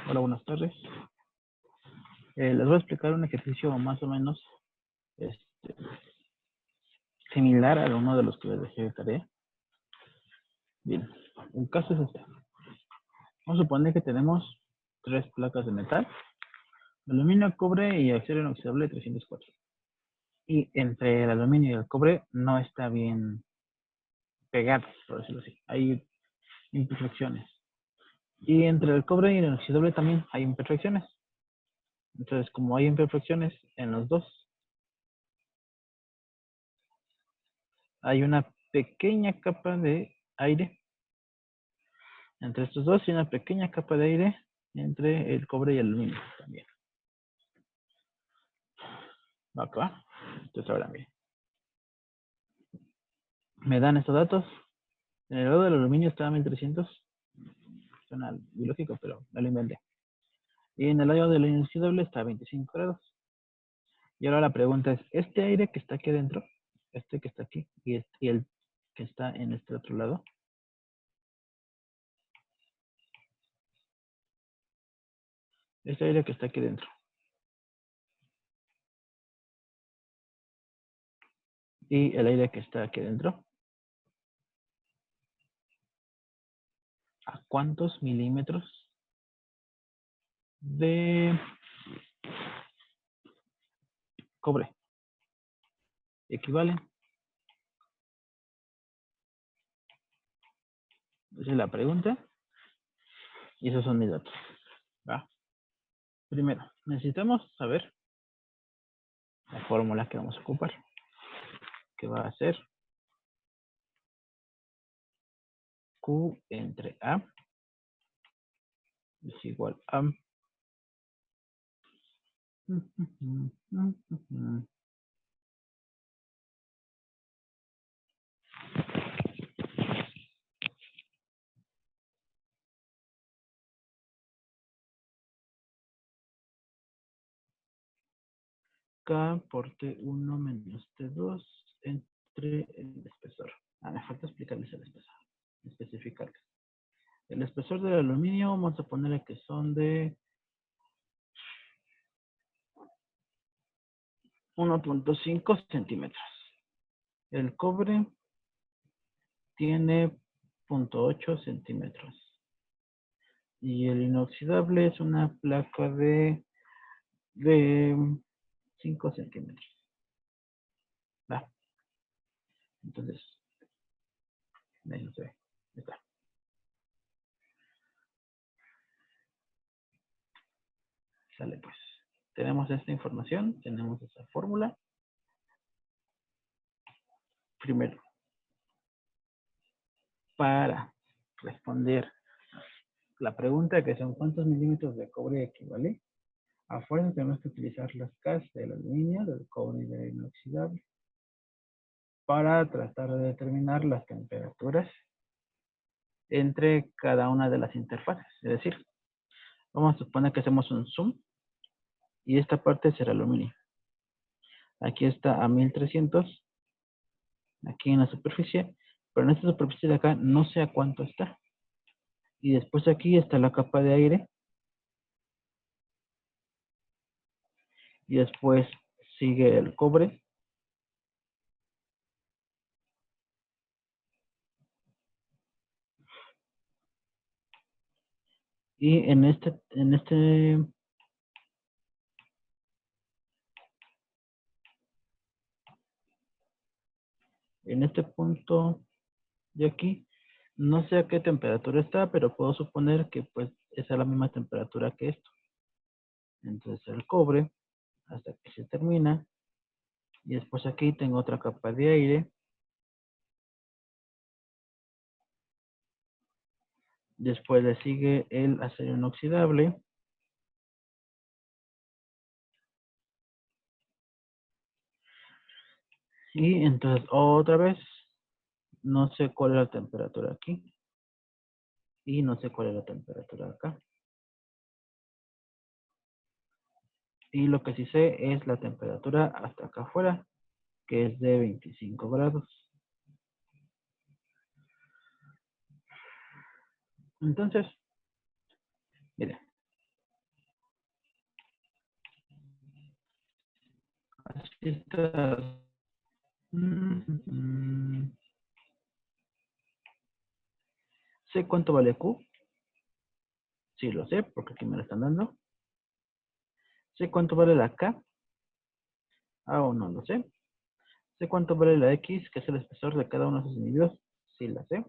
Hola, buenas tardes. Les voy a explicar un ejercicio más o menos similar a uno de los que les dejé de tarea. Bien, el caso es este. Vamos a suponer que tenemos 3 placas de metal, aluminio, cobre y acero inoxidable 304. Y entre el aluminio y el cobre no está bien pegado, por decirlo así. Hay imperfecciones. Y entre el cobre y el inoxidable también hay imperfecciones. Entonces, como hay imperfecciones en los dos, hay una pequeña capa de aire entre estos dos y una pequeña capa de aire entre el cobre y el aluminio también. ¿Va acá? Entonces ahora bien. Me dan estos datos. En el lado del aluminio está a 1300. Suena ilógico, pero me lo inventé. Y en el lado del inoxidable está a 25 grados. Y ahora la pregunta es, ¿este aire que está aquí adentro, este que está aquí, y el que está en este otro lado, este aire que está aquí dentro y el aire que está aquí dentro, ¿a cuántos milímetros de cobre equivalen? Esa es la pregunta y esos son mis datos. ¿Va? Primero, necesitamos saber la fórmula que vamos a ocupar, que va a ser Q entre A es igual a K por T1 menos T2 entre el espesor. Me falta explicarles el espesor, especificarles. El espesor del aluminio vamos a ponerle que son de 1.5 centímetros. El cobre tiene 0.8 centímetros. Y el inoxidable es una placa de 5 centímetros. ¿Va? Entonces, ahí no se ve. Ahí está. Sale pues. Tenemos esta información, tenemos esa fórmula. Primero, para responder la pregunta que son ¿cuántos milímetros de cobre equivale? A fuerza tenemos que utilizar las K del aluminio, del cobre y del inoxidable para tratar de determinar las temperaturas entre cada una de las interfaces. Es decir, vamos a suponer que hacemos un zoom y esta parte será aluminio. Aquí está a 1300, aquí en la superficie, pero en esta superficie de acá no sé a cuánto está. Y después aquí está la capa de aire. Y después sigue el cobre. Y en este punto de aquí, no sé a qué temperatura está, pero puedo suponer que pues es a la misma temperatura que esto. Entonces el cobre, hasta que se termina. Y después aquí tengo otra capa de aire. Después le sigue el acero inoxidable. Y entonces otra vez, no sé cuál es la temperatura aquí. Y no sé cuál es la temperatura acá. Y lo que sí sé es la temperatura hasta acá afuera, que es de 25 grados. Entonces, miren, Estas. mm, ¿Sé cuánto vale Q? Sí, lo sé, porque aquí me lo están dando. ¿Sé cuánto vale la K? Aún no lo sé. ¿Sé cuánto vale la X, que es el espesor de cada uno de sus individuos? Sí, la sé.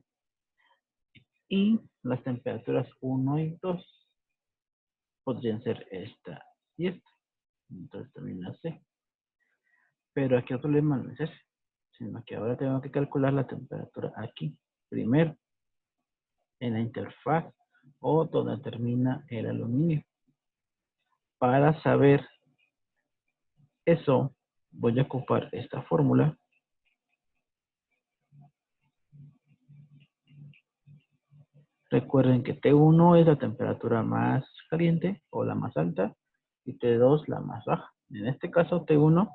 Y las temperaturas 1 y 2 podrían ser esta y esta. Entonces también la sé. Pero aquí el problema no es ese, sino que ahora tengo que calcular la temperatura aquí. Primero, en la interfaz o donde termina el aluminio. Para saber eso, voy a ocupar esta fórmula. Recuerden que T1 es la temperatura más caliente o la más alta y T2 la más baja. En este caso T1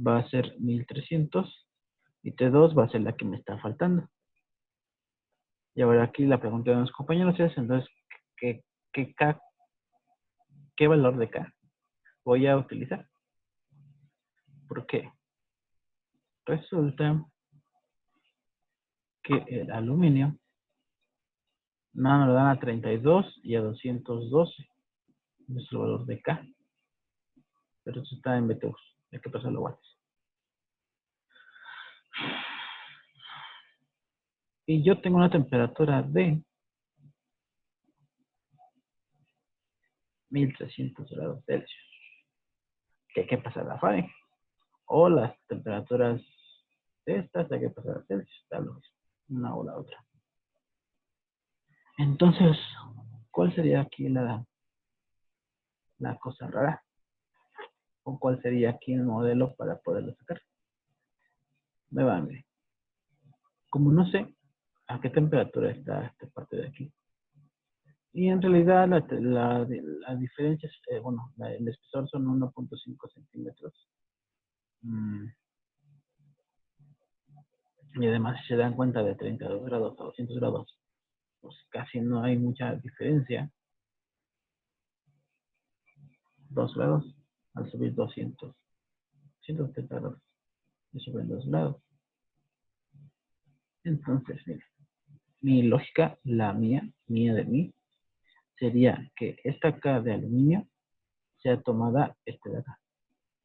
va a ser 1300 y T2 va a ser la que me está faltando. Y ahora aquí la pregunta de los compañeros es entonces, ¿qué, qué, K, qué valor de K voy a utilizar? ¿Por qué? Resulta que el aluminio no, me lo dan a 32 y a 212. Ese es el valor de K. Pero eso está en BTUs. Hay que pasarlo a watts. Y yo tengo una temperatura de 1300 grados Celsius. Que hay que pasar a Fahrenheit. O las temperaturas de estas hay que pasar a Celsius. Da lo mismo. Una o la otra. Entonces, ¿cuál sería aquí la cosa rara? ¿O cuál sería aquí el modelo para poderlo sacar? Nuevamente, como no sé a qué temperatura está esta parte de aquí, y en realidad la diferencia, es, bueno, el espesor son 1.5 centímetros. Mm, y además, si se dan cuenta de 32 grados a 200 grados, pues casi no hay mucha diferencia. 2 grados al subir 200, 170 grados, y suben 2 grados. Entonces, mira, mi lógica, la mía de mí, sería que esta K de aluminio sea tomada este de acá,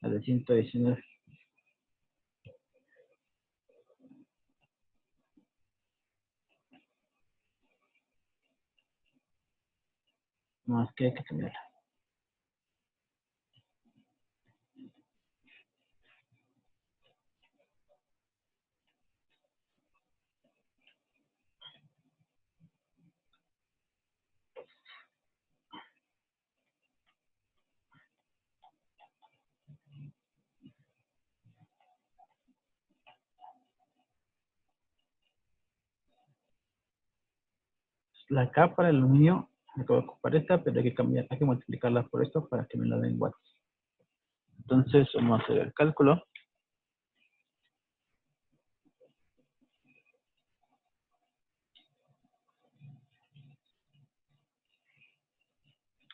la de 119. Más que hay que cambiarla. La K para el aluminio, me acabo de ocupar esta, pero hay que cambiar, hay que multiplicarla por esto para que me la den watts. Entonces, vamos a hacer el cálculo.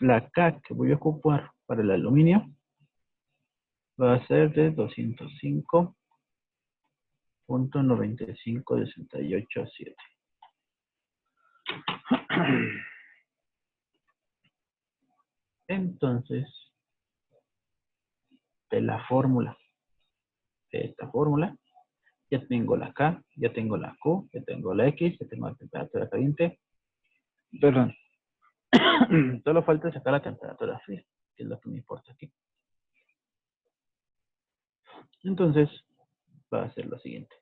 La K que voy a ocupar para el aluminio va a ser de 205.95687. Entonces, de la fórmula, de esta fórmula, ya tengo la K, ya tengo la Q, ya tengo la X, ya tengo la temperatura caliente. Perdón. Solo falta sacar la temperatura fría, que es lo que me importa aquí. Entonces, va a ser lo siguiente.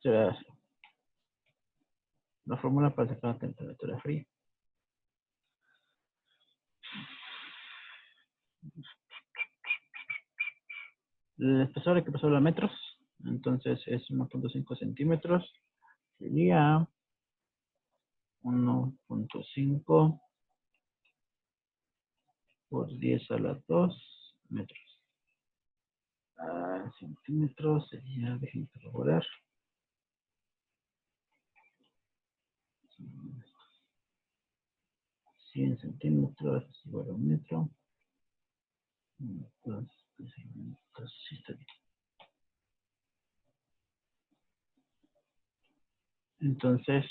será la fórmula para sacar la temperatura fría. El espesor hay que pasarlo a metros, entonces es 1.5 centímetros, sería 1.5 por 10 a la 2 metros. Centímetros sería, déjenme corroborar. 100 centímetros es igual a un metro. Entonces, sí está bien. Entonces,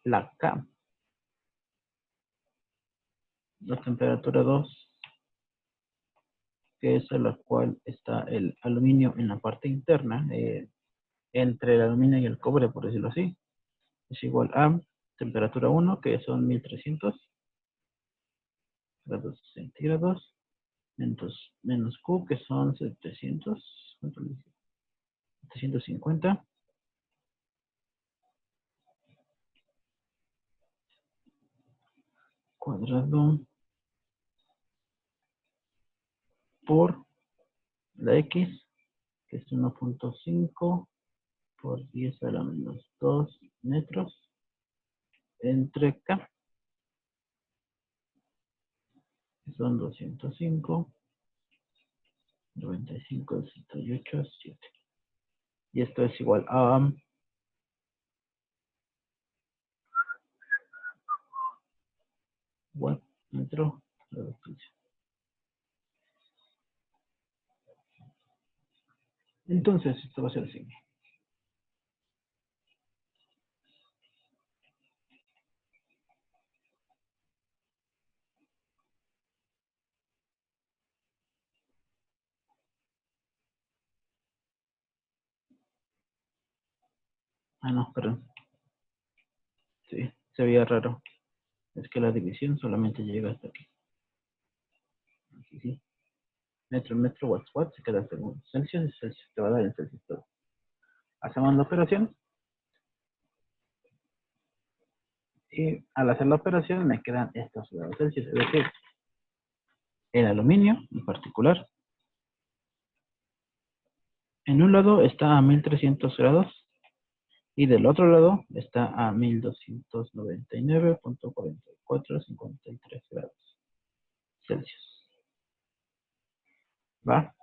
la K, la temperatura 2, que es a la cual está el aluminio en la parte interna, entre el aluminio y el cobre, por decirlo así, es igual a temperatura 1, que son 1300 grados centígrados, menos Q, que son 700, ¿cuánto le dije? 750 cuadrado por la X, que es 1.5 por 10 a la menos 2 metros, entre K, que son 205, 95, 68, 7. Y esto es igual a watt metro grados Celsius. Entonces, esto va a ser así. No, perdón. Sí, se veía raro. Es que la división solamente llega hasta aquí. Así sí. Metro, watts, se queda en segundos. Celsius es Celsius, te va a dar en Celsius todo. Hacemos la operación. Y al hacer la operación me quedan estos grados Celsius. Es decir, el aluminio en particular, en un lado está a 1300 grados y del otro lado está a 1299.4453 grados Celsius. ¿Va?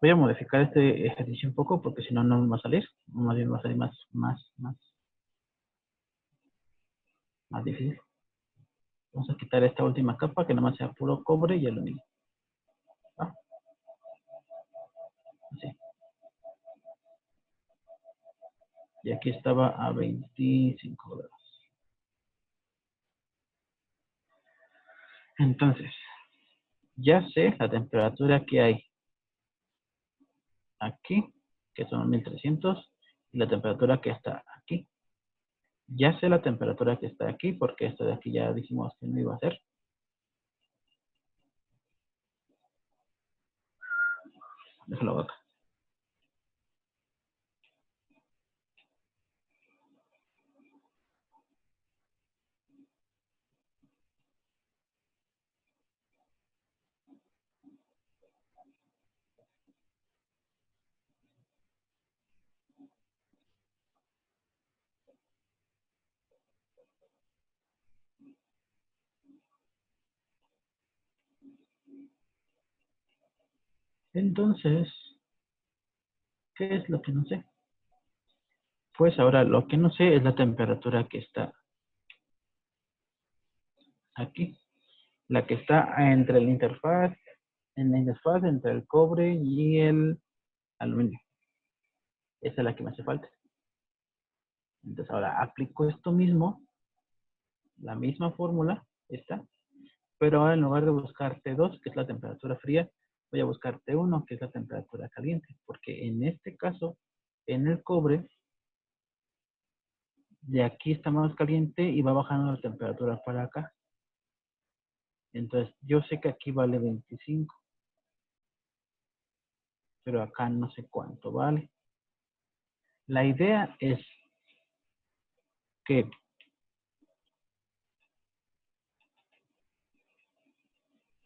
Voy a modificar este ejercicio un poco porque si no, no me va a salir. Más bien va a salir más difícil. Vamos a quitar esta última capa que nada más sea puro cobre y aluminio. ¿Va? Así. Y aquí estaba a 25 grados. Entonces, ya sé la temperatura que hay aquí, que son 1300, y la temperatura que está aquí. Ya sé la temperatura que está aquí, porque esto de aquí ya dijimos que no iba a ser. Déjalo acá. Entonces, ¿qué es lo que no sé? Pues ahora lo que no sé es la temperatura que está aquí. La que está entre la interfaz entre el cobre y el aluminio. Esa es la que me hace falta. Entonces ahora aplico esto mismo, la misma fórmula, esta, pero ahora en lugar de buscar T2, que es la temperatura fría, voy a buscar T1, que es la temperatura caliente, porque en este caso, en el cobre, de aquí está más caliente y va bajando la temperatura para acá. Entonces, yo sé que aquí vale 25, pero acá no sé cuánto vale. La idea es que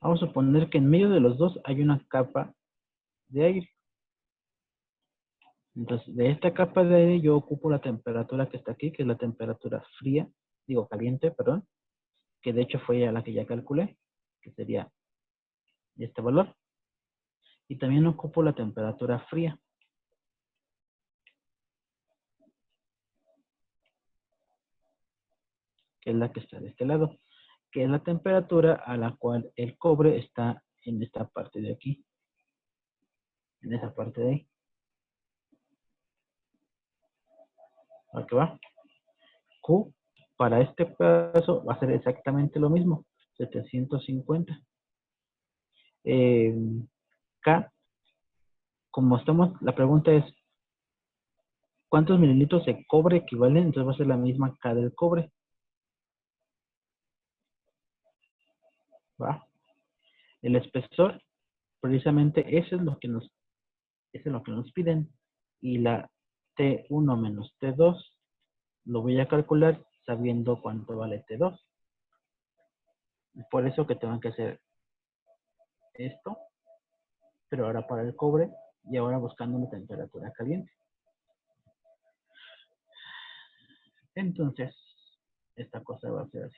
vamos a suponer que en medio de los dos hay una capa de aire. Entonces, de esta capa de aire yo ocupo la temperatura que está aquí, que es la temperatura fría, digo caliente, perdón, que de hecho fue ya la que ya calculé, que sería este valor. Y también ocupo la temperatura fría, que es la que está de este lado, que es la temperatura a la cual el cobre está en esta parte de aquí, en esa parte de ahí. ¿A qué va? Q para este pedazo va a ser exactamente lo mismo, 750. K, como estamos, la pregunta es, ¿cuántos mililitros de cobre equivalen? Entonces va a ser la misma K del cobre. ¿Va? El espesor, precisamente eso es lo que nos, eso es lo que nos piden. Y la T1 menos T2 lo voy a calcular sabiendo cuánto vale T2. Por eso que tengo que hacer esto, pero ahora para el cobre y ahora buscando una temperatura caliente. Entonces, esta cosa va a ser así.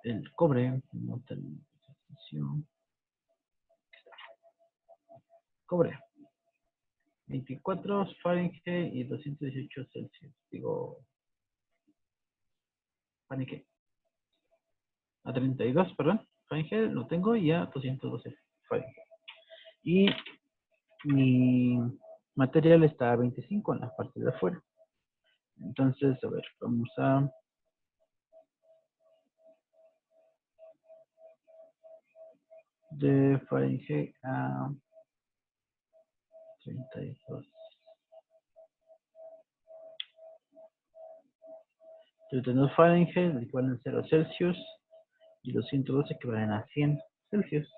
El cobre, cobre, 24 Fahrenheit y 218 Celsius. Digo, Fahrenheit. A 32, perdón. Fahrenheit lo tengo y a 212 Fahrenheit. Y mi material está a 25 en la parte de afuera. Entonces, a ver, vamos a... de Fahrenheit a 32. 32 Fahrenheit equivalen a 0 Celsius y 212 equivalen a 100 Celsius.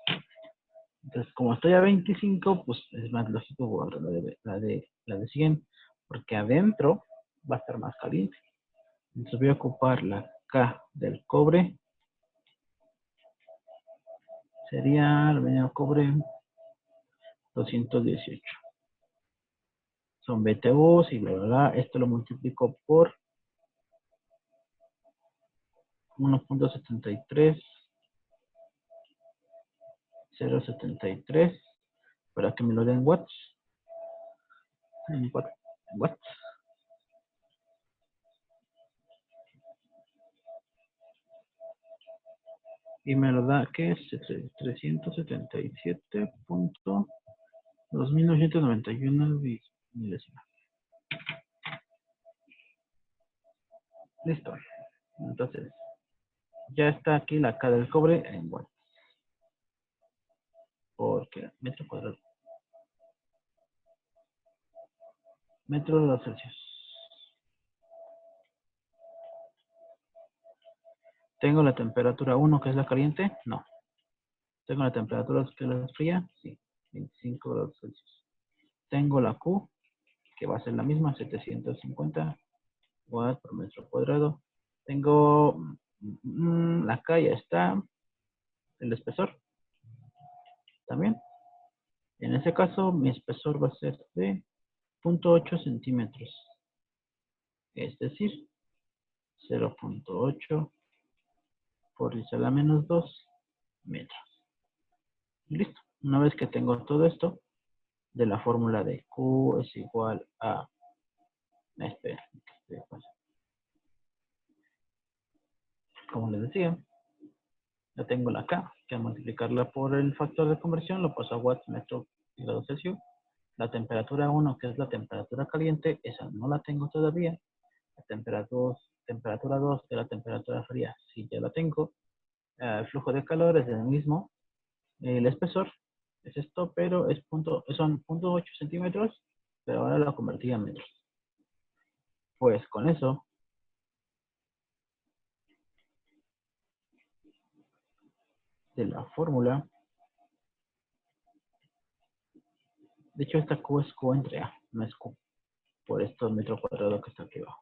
Entonces, como estoy a 25, pues es más lógico borrar la de 100, porque adentro va a estar más caliente. Entonces voy a ocupar la K del cobre. Sería aluminio cobre 218. Son BTUs y bla, bla, bla. Esto lo multiplico por 1.73. 0.73 para que me lo den watts. En watts. Y me lo da que es 377.2991 milésimas. Listo. Entonces, ya está aquí la K del cobre en watts. Porque metro cuadrado. Metro de los Celsius. ¿Tengo la temperatura 1 que es la caliente? No. ¿Tengo la temperatura que es la fría? Sí. 25 grados Celsius. Tengo la Q, que va a ser la misma, 750 watts por metro cuadrado. Tengo la K ya está. El espesor también. En ese caso, mi espesor va a ser de 0.8 centímetros. Es decir, 0.8 por 10 a la menos 2 metros. Listo. Una vez que tengo todo esto, de la fórmula de Q es igual a... Espera, como les decía, ya tengo la K, que al multiplicarla por el factor de conversión lo paso a watts metro grado Celsius. La temperatura 1, que es la temperatura caliente, esa no la tengo todavía. La temperatura 2, que es la temperatura fría, sí ya la tengo. El flujo de calor es el mismo. El espesor es esto, pero son 0.8 centímetros, pero ahora lo convertí a metros. Pues con eso, de la fórmula, de hecho esta Q es Q entre A, no es Q, por estos metros cuadrados que está aquí abajo.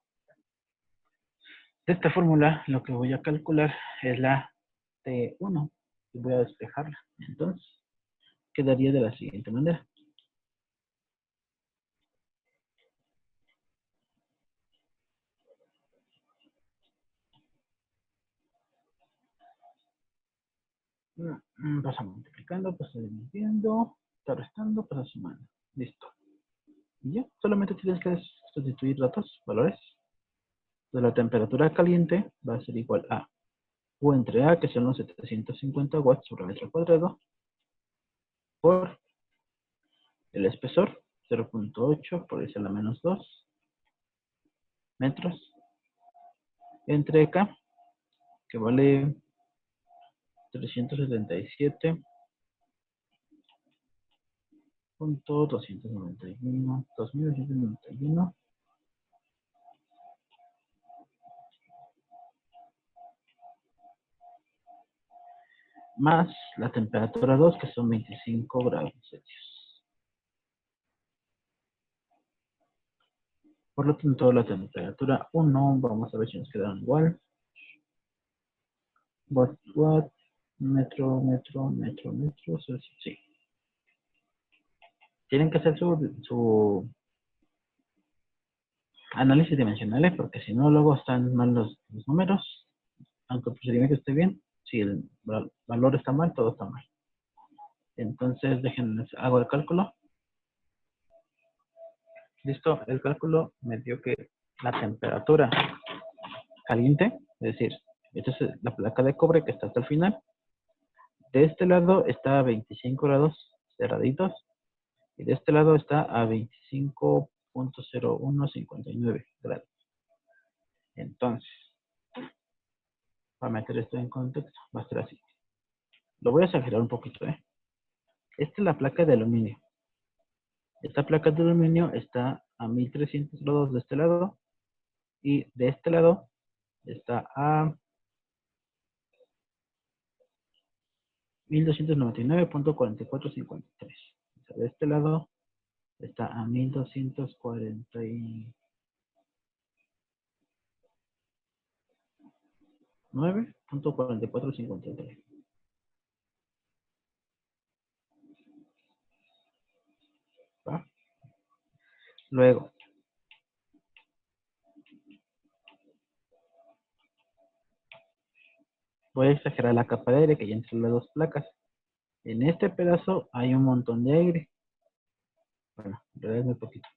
De esta fórmula, lo que voy a calcular es la T1 y voy a despejarla. Entonces, quedaría de la siguiente manera. Pasa multiplicando, pasa dividiendo, está restando, pasa sumando. Listo. Y ya, solamente tienes que sustituir datos, valores. De la temperatura caliente va a ser igual a U entre A, que son los 750 watts sobre metro cuadrado, por el espesor, 0.8 por eso la menos 2 metros, entre K, que vale 377.291, más la temperatura 2, que son 25 grados Celsius. Por lo tanto, la temperatura 1, vamos a ver si nos quedaron igual. Watt, metro, Celsius, sí. Tienen que hacer su análisis dimensionales, porque si no, luego están mal los números. Aunque el procedimiento esté bien, si el valor está mal, todo está mal. Entonces, déjenme, hago el cálculo. Listo, el cálculo me dio que la temperatura caliente, es decir, esta es la placa de cobre que está hasta el final. De este lado está a 25 grados cerraditos y de este lado está a 25.0159 grados. Entonces, para meter esto en contexto, va a ser así. Lo voy a exagerar un poquito, ¿eh? Esta es la placa de aluminio. Esta placa de aluminio está a 1300 grados de este lado y de este lado está a 1299.4453. O sea, de este lado está a 1249.4453. ¿Va? Luego, voy a exagerar la capa de aire que hay entre las dos placas. En este pedazo hay un montón de aire. Bueno, en realidad es muy poquito.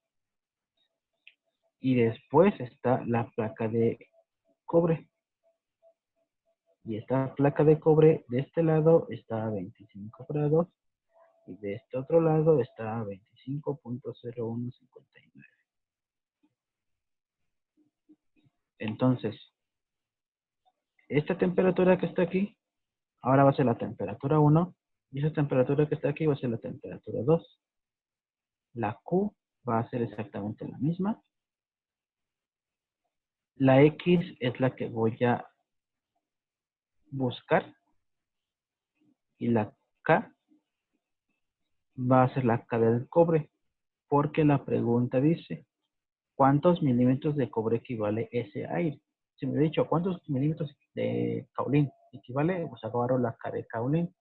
Y después está la placa de cobre. Y esta placa de cobre de este lado está a 25 grados y de este otro lado está a 25.0159. Entonces, esta temperatura que está aquí, ahora va a ser la temperatura 1 y esa temperatura que está aquí va a ser la temperatura 2. La Q va a ser exactamente la misma. La X es la que voy a buscar y la K va a ser la K del cobre, porque la pregunta dice, ¿cuántos milímetros de cobre equivale ese aire? Si me hubiera dicho, ¿cuántos milímetros de caolín equivale? Pues agarro la K de caolín.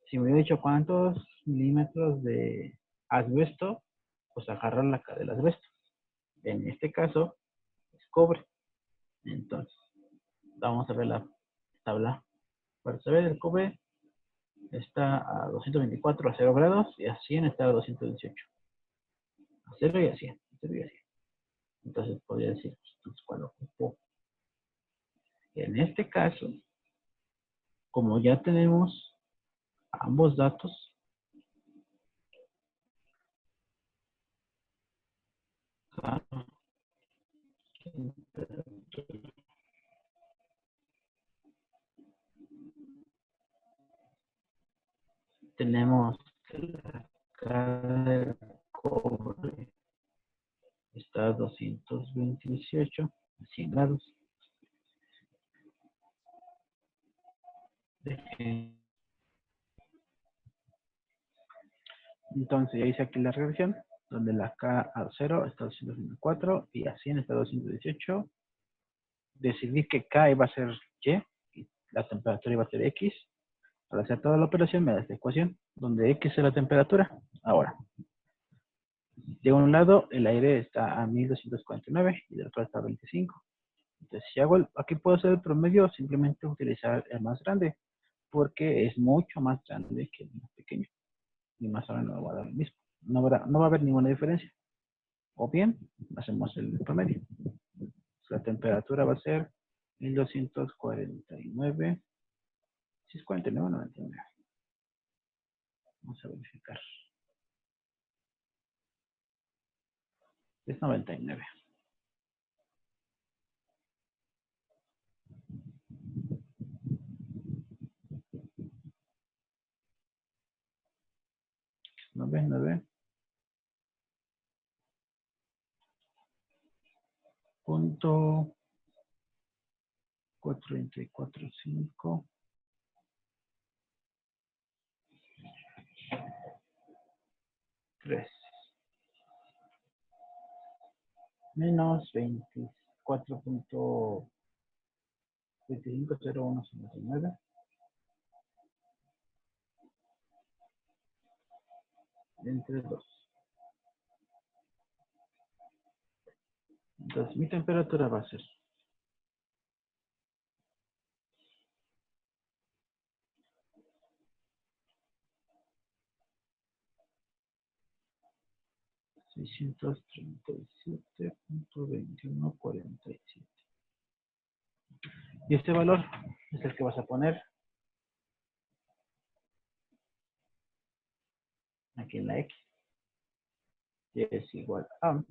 Si me hubiera dicho, ¿cuántos milímetros de asbesto? Pues agarro la K del asbesto. En este caso, es cobre. Entonces, vamos a ver la tabla. Para saber, el cobre está a 224 a 0 grados y a 100 está a 218. A 0 y a 100. A 0 y a 100. Entonces podría decir, pues, ¿cuál ocupo? En este caso, como ya tenemos ambos datos, tenemos que la carga del cobre está a 220.18 a 100 grados. Entonces ya hice aquí la regresión, donde la K a 0 está a 204 y a 100 está a 218. Decidí que K iba a ser Y y la temperatura iba a ser X. Al hacer toda la operación me da esta ecuación, donde X es la temperatura. Ahora, de un lado el aire está a 1249 y del otro está a 25. Entonces, si hago aquí puedo hacer el promedio, simplemente utilizar el más grande, porque es mucho más grande que el más pequeño. Y más o menos no va a dar lo mismo. No va a haber ninguna diferencia. O bien, hacemos el promedio. La temperatura va a ser 1249. Si es 49 o 99. Vamos a verificar. Es 99. $99.435. Punto 3 menos 24.250159 entre 2. Entonces mi temperatura va a ser 637.2147. Y este valor es el que vas a poner aquí en la X. Y es igual a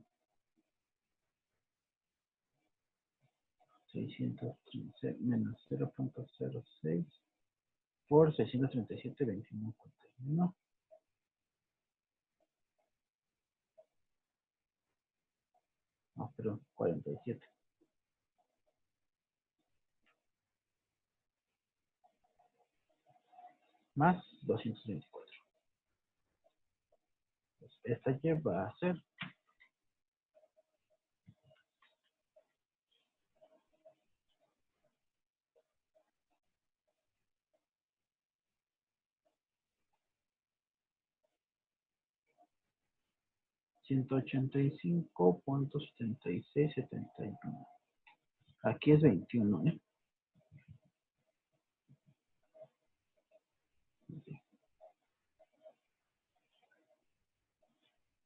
613 menos 0.06 por 637.2141. No, perdón, 47. Más 224. Pues esta Y va a ser 185.7671. Aquí es 21, ¿eh?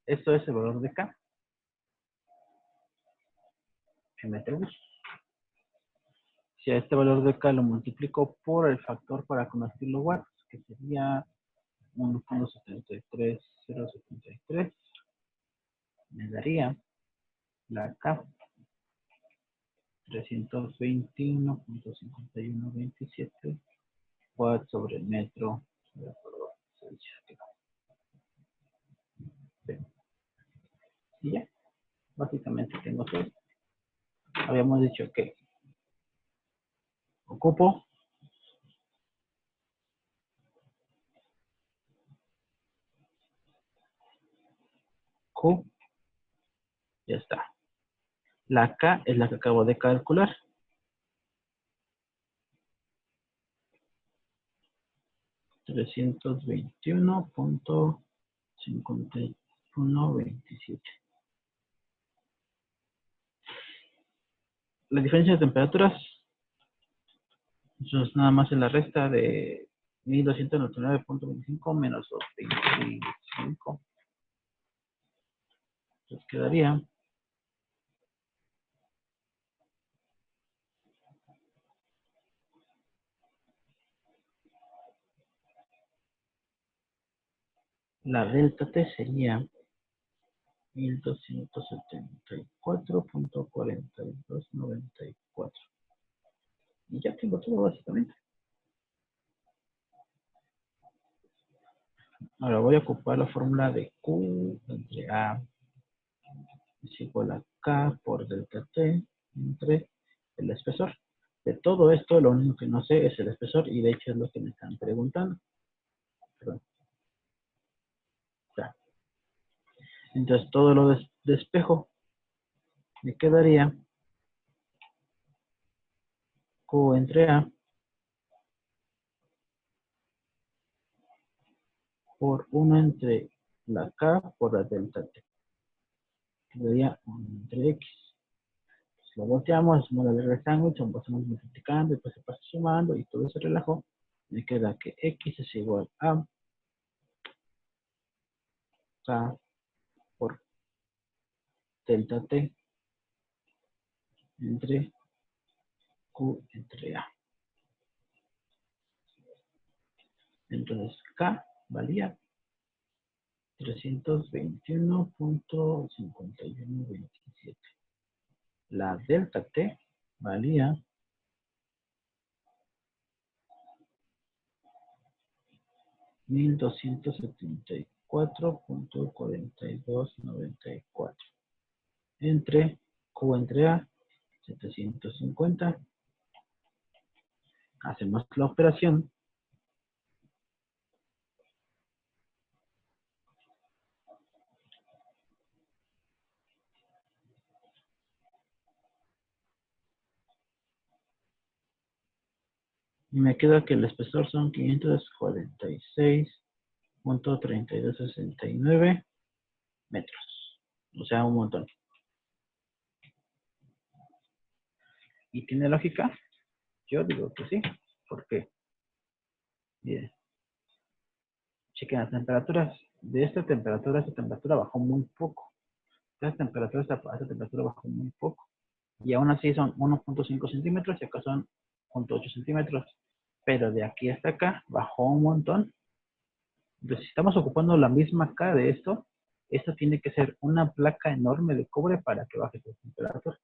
Esto es el valor de K en metros. Si a este valor de K lo multiplico por el factor para convertirlo a watts, que sería 1.73073, me daría la K 321.5127 watts sobre el metro sobre Celsius. Y ya, básicamente tengo todo. Habíamos dicho que ocupo Q, ya está. La K es la que acabo de calcular. 321.5127. La diferencia de temperaturas, eso es nada más en la resta de 1299.25 menos 225. Entonces quedaría la delta T sería 1274.4294. Y ya tengo todo básicamente. Ahora voy a ocupar la fórmula de Q entre A es igual a K por delta T entre el espesor. De todo esto, lo único que no sé es el espesor y de hecho es lo que me están preguntando. Perdón. Ya. Entonces, todo lo despejo me quedaría Q entre A por 1 entre la K por la delta T. Quedaría 1 entre X. Entonces, lo volteamos, hacemos la regla de sándwich, empezamos multiplicando, después se pasa sumando y todo se relajó. Me queda que X es igual a K por delta T entre Q entre A. Entonces, K valía 321.5127. La delta T valía 1274.4294 entre Q entre A 750. Hacemos la operación y me queda que el espesor son 546.3269 metros. O sea, un montón. ¿Y tiene lógica? Yo digo que sí. ¿Por qué? Miren, chequen las temperaturas. De esta temperatura bajó muy poco. De esta temperatura, esta temperatura bajó muy poco. Y aún así son 1.5 centímetros y acá son 0.8 centímetros. Pero de aquí hasta acá bajó un montón. Entonces, si estamos ocupando la misma K de esto tiene que ser una placa enorme de cobre para que baje su temperatura.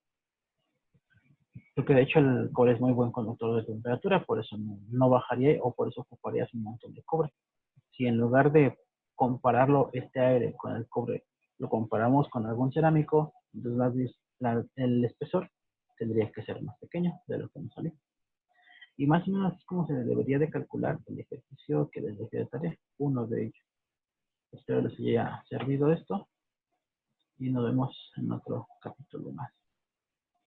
Porque de hecho el cobre es muy buen conductor de temperatura, por eso no bajaría o por eso ocuparías un montón de cobre. Si en lugar de compararlo este aire con el cobre, lo comparamos con algún cerámico, entonces el espesor tendría que ser más pequeño de lo que nos salió. Y más o menos es como se debería de calcular el ejercicio que les dejé de tarea, uno de ellos. Espero les haya servido esto y nos vemos en otro capítulo más.